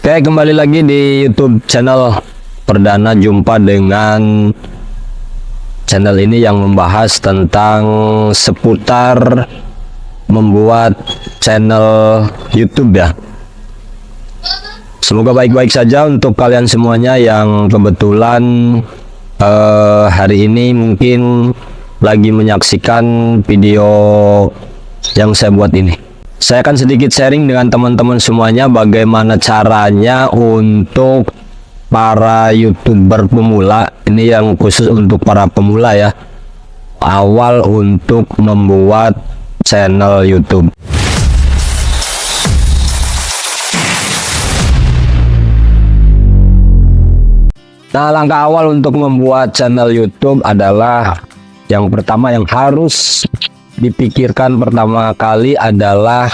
Oke, kembali lagi di YouTube channel perdana. Jumpa dengan channel ini yang membahas tentang seputar membuat channel YouTube ya. Semoga baik-baik saja untuk kalian semuanya yang kebetulan hari ini mungkin lagi menyaksikan video yang saya buat ini. Saya akan sedikit sharing dengan teman-teman semuanya bagaimana caranya untuk para YouTuber pemula. Ini yang khusus untuk para pemula ya, awal untuk membuat channel YouTube. Nah, langkah awal untuk membuat channel YouTube adalah yang pertama yang harus dipikirkan pertama kali adalah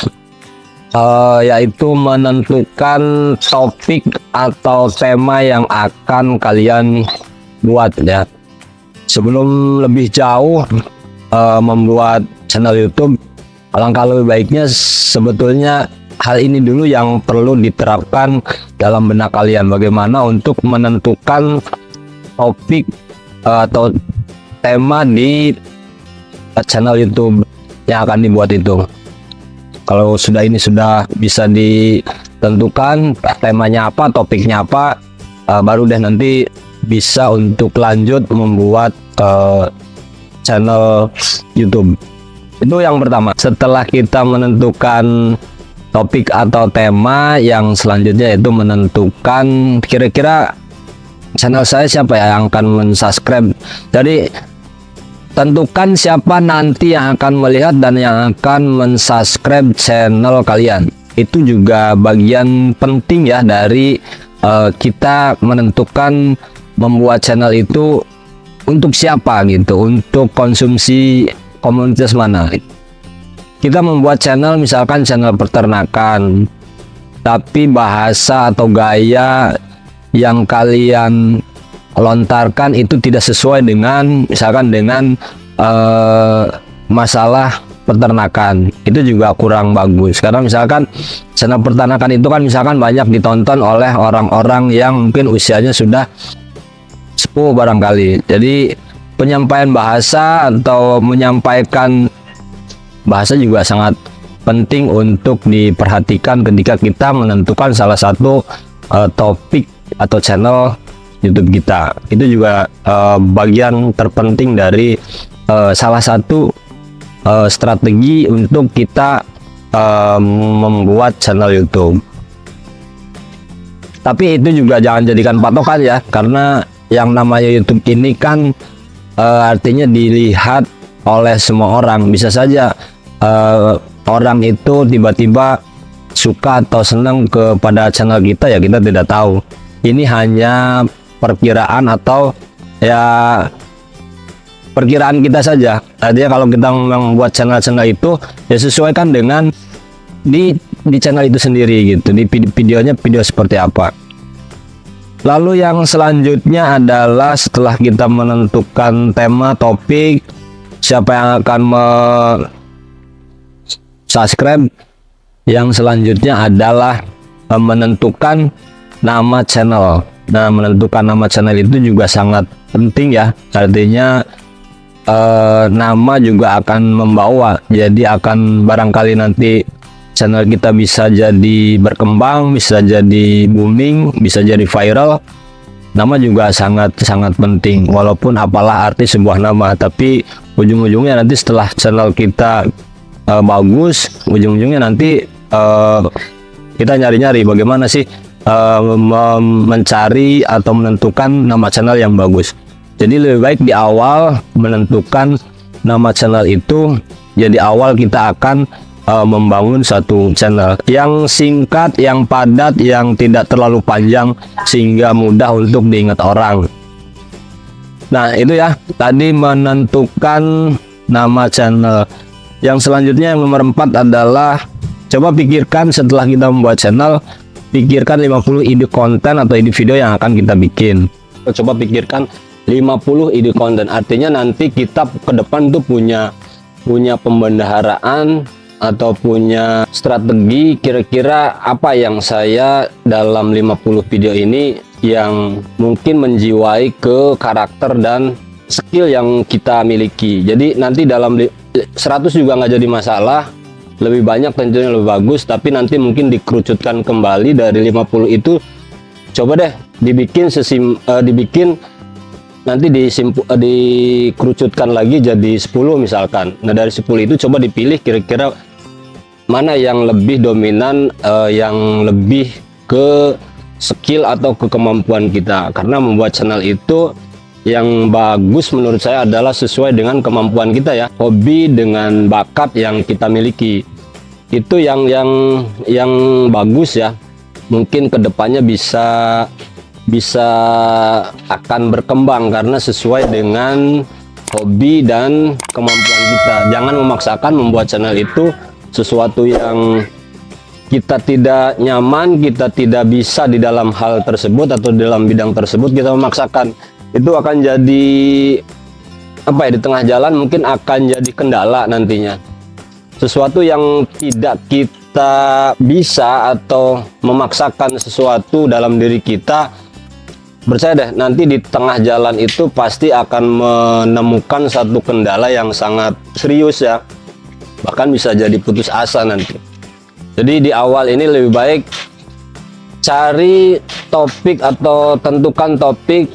yaitu menentukan topik atau tema yang akan kalian buat ya. Sebelum lebih jauh membuat channel YouTube, alangkah lebih baiknya sebetulnya hal ini dulu yang perlu diterapkan dalam benak kalian, bagaimana untuk menentukan topik atau tema di channel YouTube yang akan dibuat itu. Kalau ini sudah bisa ditentukan temanya apa, topiknya apa, baru deh nanti bisa untuk lanjut membuat channel YouTube. Itu yang pertama. Setelah kita menentukan topik atau tema, yang selanjutnya itu menentukan kira-kira channel saya siapa ya yang akan mensubscribe. Jadi tentukan siapa nanti yang akan melihat dan yang akan mensubscribe channel kalian. Itu juga bagian penting ya dari kita menentukan membuat channel itu untuk siapa gitu, untuk konsumsi komunitas mana. Kita membuat channel misalkan channel peternakan, tapi bahasa atau gaya yang kalian lontarkan itu tidak sesuai dengan misalkan dengan masalah peternakan, itu juga kurang bagus. Karena misalkan channel peternakan itu kan misalkan banyak ditonton oleh orang-orang yang mungkin usianya sudah sepuh barangkali. Jadi penyampaian bahasa atau menyampaikan bahasa juga sangat penting untuk diperhatikan ketika kita menentukan salah satu topik atau channel YouTube kita. Itu juga bagian terpenting dari salah satu strategi untuk kita membuat channel YouTube. Tapi itu juga jangan jadikan patokan ya, karena yang namanya YouTube ini kan artinya dilihat oleh semua orang. Bisa saja orang itu tiba-tiba suka atau senang kepada channel kita, ya kita tidak tahu. Ini hanya perkiraan atau ya perkiraan kita saja. Artinya kalau kita membuat channel-channel itu ya sesuaikan dengan di channel itu sendiri gitu, di videonya video seperti apa. Lalu yang selanjutnya adalah setelah kita menentukan tema, topik, siapa yang akan subscribe, yang selanjutnya adalah menentukan nama channel. Nah, menentukan nama channel itu juga sangat penting ya. Artinya nama juga akan membawa. Jadi akan barangkali nanti channel kita bisa jadi berkembang, bisa jadi booming, bisa jadi viral. Nama juga sangat penting. Walaupun apalah arti sebuah nama, tapi ujung-ujungnya nanti setelah channel kita bagus, ujung-ujungnya nanti kita nyari-nyari bagaimana sih mencari atau menentukan nama channel yang bagus. Jadi lebih baik di awal menentukan nama channel itu, jadi awal kita akan membangun satu channel yang singkat, yang padat, yang tidak terlalu panjang sehingga mudah untuk diingat orang. Nah itu ya, tadi menentukan nama channel. Yang selanjutnya yang nomor 4 adalah coba pikirkan setelah kita membuat channel, pikirkan 50 ide konten atau ide video yang akan kita bikin. Coba pikirkan 50 ide konten, artinya nanti kita ke depan tuh punya pembendaharaan atau punya strategi kira-kira apa yang saya dalam 50 video ini yang mungkin menjiwai ke karakter dan skill yang kita miliki. Jadi nanti dalam 100 juga nggak jadi masalah, lebih banyak tentunya lebih bagus, tapi nanti mungkin dikerucutkan kembali dari 50 itu. Coba deh dibikin dibikin nanti dikerucutkan lagi jadi 10 misalkan. Nah dari 10 itu coba dipilih kira-kira mana yang lebih dominan, yang lebih ke skill atau ke kemampuan kita. Karena membuat channel itu yang bagus menurut saya adalah sesuai dengan kemampuan kita ya, hobi dengan bakat yang kita miliki. Itu yang bagus ya. Mungkin kedepannya bisa akan berkembang karena sesuai dengan hobi dan kemampuan kita. Jangan memaksakan membuat channel itu sesuatu yang kita tidak nyaman, kita tidak bisa di dalam hal tersebut atau dalam bidang tersebut kita memaksakan. Itu akan jadi apa ya, di tengah jalan mungkin akan jadi kendala nantinya. Sesuatu yang tidak kita bisa atau memaksakan sesuatu dalam diri kita, percaya deh nanti di tengah jalan itu pasti akan menemukan satu kendala yang sangat serius ya, bahkan bisa jadi putus asa nanti. Jadi di awal ini lebih baik cari topik atau tentukan topik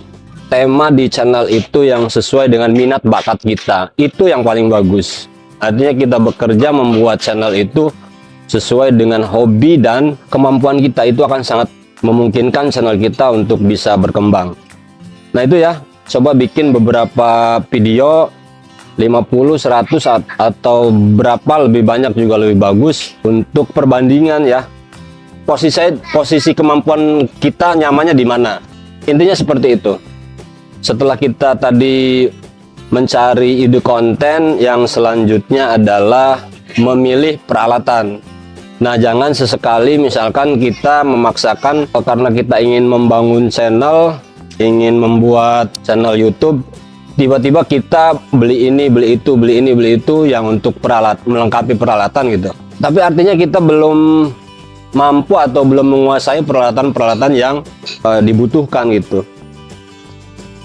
tema di channel itu yang sesuai dengan minat bakat kita. Itu yang paling bagus. Artinya kita bekerja membuat channel itu sesuai dengan hobi dan kemampuan kita, itu akan sangat memungkinkan channel kita untuk bisa berkembang. Nah itu ya, coba bikin beberapa video 50, 100 atau berapa, lebih banyak juga lebih bagus untuk perbandingan ya. Posisi kemampuan kita nyamannya di mana. Intinya seperti itu. Setelah kita tadi mencari ide konten, yang selanjutnya adalah memilih peralatan. Nah jangan sesekali misalkan kita memaksakan karena kita ingin membangun channel, ingin membuat channel YouTube, tiba-tiba kita beli ini, beli itu, beli ini, beli itu yang untuk melengkapi peralatan gitu. Tapi artinya kita belum mampu atau belum menguasai peralatan-peralatan yang dibutuhkan gitu.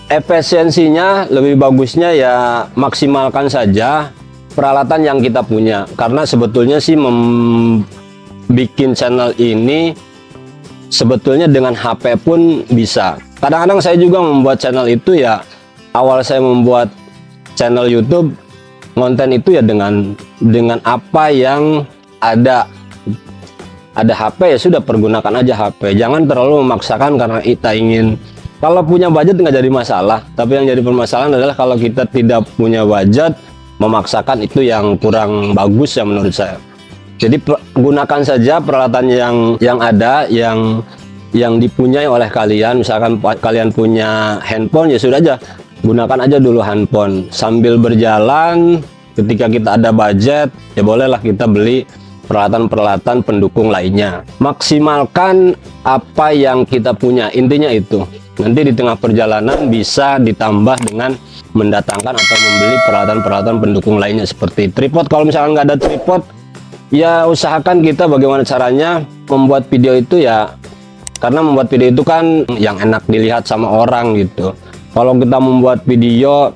Efisiensinya lebih bagusnya ya maksimalkan saja peralatan yang kita punya, karena sebetulnya sih bikin channel ini sebetulnya dengan HP pun bisa. Kadang-kadang saya juga membuat channel itu ya, awal saya membuat channel YouTube konten itu ya dengan apa yang ada HP ya sudah, pergunakan aja HP. Jangan terlalu memaksakan karena kita ingin. Kalau punya budget nggak jadi masalah, tapi yang jadi permasalahan adalah kalau kita tidak punya budget, memaksakan itu yang kurang bagus ya menurut saya. Jadi gunakan saja peralatan yang ada, yang dipunyai oleh kalian. Misalkan kalian punya handphone ya sudah aja, gunakan aja dulu handphone. Sambil berjalan, ketika kita ada budget ya bolehlah kita beli peralatan-peralatan pendukung lainnya. Maksimalkan apa yang kita punya, intinya itu. Nanti di tengah perjalanan bisa ditambah dengan mendatangkan atau membeli peralatan-peralatan pendukung lainnya seperti tripod. Kalau misalkan nggak ada tripod, ya usahakan kita bagaimana caranya membuat video itu ya, karena membuat video itu kan yang enak dilihat sama orang gitu. Kalau kita membuat video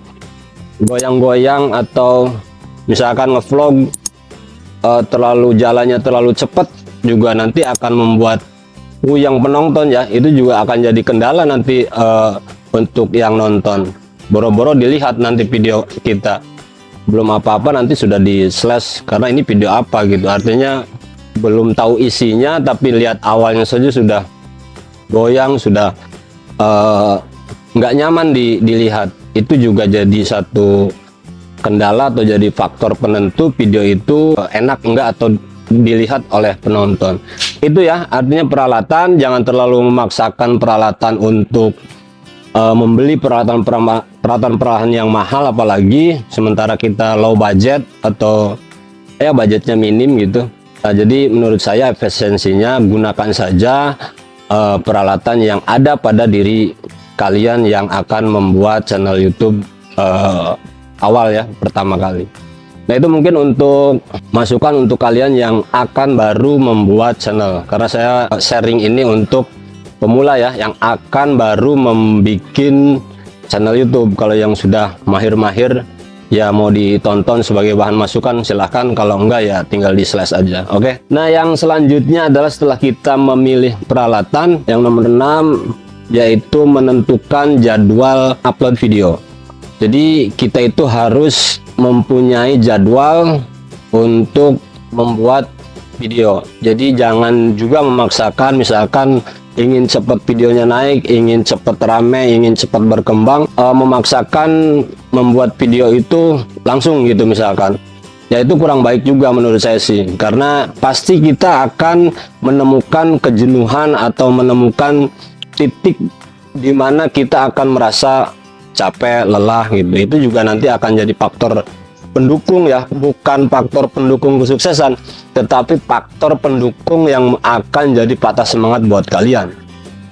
goyang-goyang atau misalkan ngevlog jalannya terlalu cepat, juga nanti akan membuat yang penonton ya, itu juga akan jadi kendala nanti untuk yang nonton. Boro-boro dilihat nanti video kita, belum apa-apa nanti sudah di slash karena ini video apa gitu. Artinya belum tahu isinya, tapi lihat awalnya saja sudah goyang, sudah nggak nyaman dilihat. Itu juga jadi satu kendala atau jadi faktor penentu video itu enak enggak atau dilihat oleh penonton. Itu ya, artinya peralatan, jangan terlalu memaksakan peralatan untuk membeli peralatan yang mahal, apalagi sementara kita low budget atau ya budgetnya minim gitu. Nah, jadi menurut saya efisiensinya gunakan saja peralatan yang ada pada diri kalian yang akan membuat channel YouTube awal ya, pertama kali. Nah, itu mungkin untuk masukan untuk kalian yang akan baru membuat channel, karena saya sharing ini untuk pemula ya, yang akan baru membuat channel YouTube. Kalau yang sudah mahir-mahir ya mau ditonton sebagai bahan masukan silahkan, kalau enggak ya tinggal di slash aja. Oke. Nah, yang selanjutnya adalah setelah kita memilih peralatan, yang nomor 6 yaitu menentukan jadwal upload video. Jadi kita itu harus mempunyai jadwal untuk membuat video. Jadi jangan juga memaksakan, misalkan ingin cepat videonya naik, ingin cepat rame, ingin cepat berkembang, memaksakan membuat video itu langsung gitu misalkan. Ya itu kurang baik juga menurut saya sih, karena pasti kita akan menemukan kejenuhan atau menemukan titik di mana kita akan merasa capek, lelah gitu. Itu juga nanti akan jadi faktor pendukung ya, bukan faktor pendukung kesuksesan, tetapi faktor pendukung yang akan jadi patah semangat buat kalian.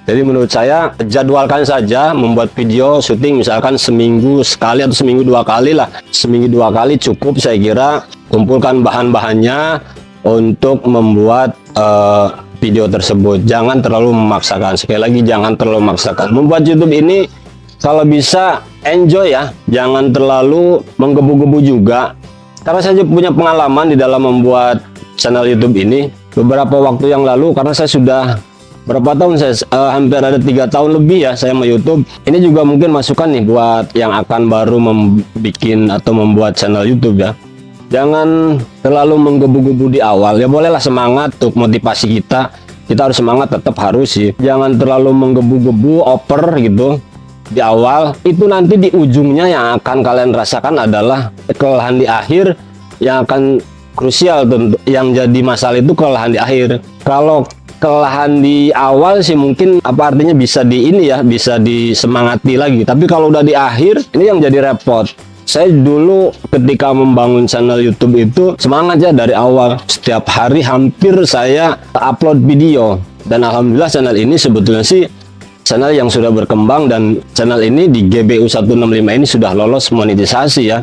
Jadi menurut saya jadwalkan saja membuat video syuting, misalkan seminggu sekali atau seminggu 2 kali lah. Seminggu 2 kali cukup saya kira. Kumpulkan bahan-bahannya untuk membuat video tersebut. Jangan terlalu memaksakan. Sekali lagi jangan terlalu memaksakan. Membuat YouTube ini kalau bisa enjoy ya, jangan terlalu menggebu-gebu juga. Karena saya punya pengalaman di dalam membuat channel YouTube ini beberapa waktu yang lalu, karena saya sudah berapa tahun, saya hampir ada 3 tahun lebih ya saya sama YouTube. Ini juga mungkin masukan nih buat yang akan baru membuat atau membuat channel YouTube ya. Jangan terlalu menggebu-gebu di awal. Ya bolehlah semangat untuk motivasi kita. Kita harus semangat, tetap harus sih. Jangan terlalu menggebu-gebu, oper gitu di awal. Itu nanti di ujungnya yang akan kalian rasakan adalah kelelahan di akhir, yang akan krusial tentu. Yang jadi masalah itu kelelahan di akhir. Kalau kelelahan di awal sih mungkin apa artinya bisa di ini ya, bisa disemangati lagi. Tapi kalau udah di akhir, ini yang jadi repot. Saya dulu ketika membangun channel YouTube itu semangat ya dari awal. Setiap hari hampir saya upload video. Dan alhamdulillah channel ini sebetulnya sih channel yang sudah berkembang, dan channel ini di GBU 165 ini sudah lolos monetisasi ya.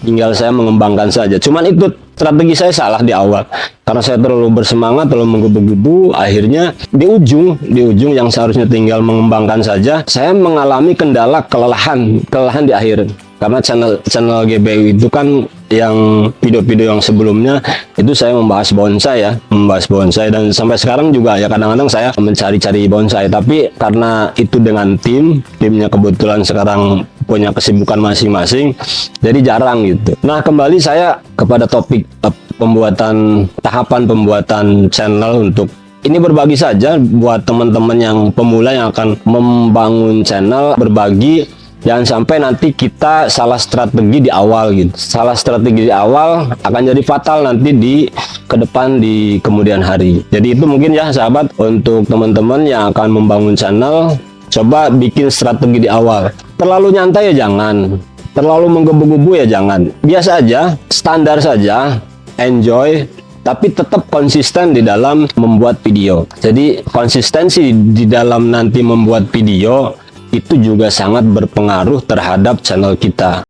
Tinggal saya mengembangkan saja. Cuman itu strategi saya salah di awal, karena saya terlalu bersemangat, terlalu menggebu-gebu. Akhirnya di ujung yang seharusnya tinggal mengembangkan saja, saya mengalami kendala kelelahan di akhir. Karena channel GBU itu kan yang video-video yang sebelumnya itu saya membahas bonsai dan sampai sekarang juga ya kadang-kadang saya mencari-cari bonsai, tapi karena itu dengan timnya kebetulan sekarang punya kesibukan masing-masing, jadi jarang gitu. Nah, kembali saya kepada topik tahapan pembuatan channel. Untuk ini berbagi saja buat teman-teman yang pemula yang akan membangun channel, berbagi. Jangan sampai nanti kita salah strategi di awal gitu. Salah strategi di awal akan jadi fatal nanti ke depan di kemudian hari. Jadi itu mungkin ya sahabat, untuk teman-teman yang akan membangun channel, coba bikin strategi di awal. Terlalu nyantai ya jangan, terlalu menggebu-gebu ya jangan. Biasa aja, standar saja, enjoy, tapi tetap konsisten di dalam membuat video. Jadi konsistensi di dalam nanti membuat video itu juga sangat berpengaruh terhadap channel kita.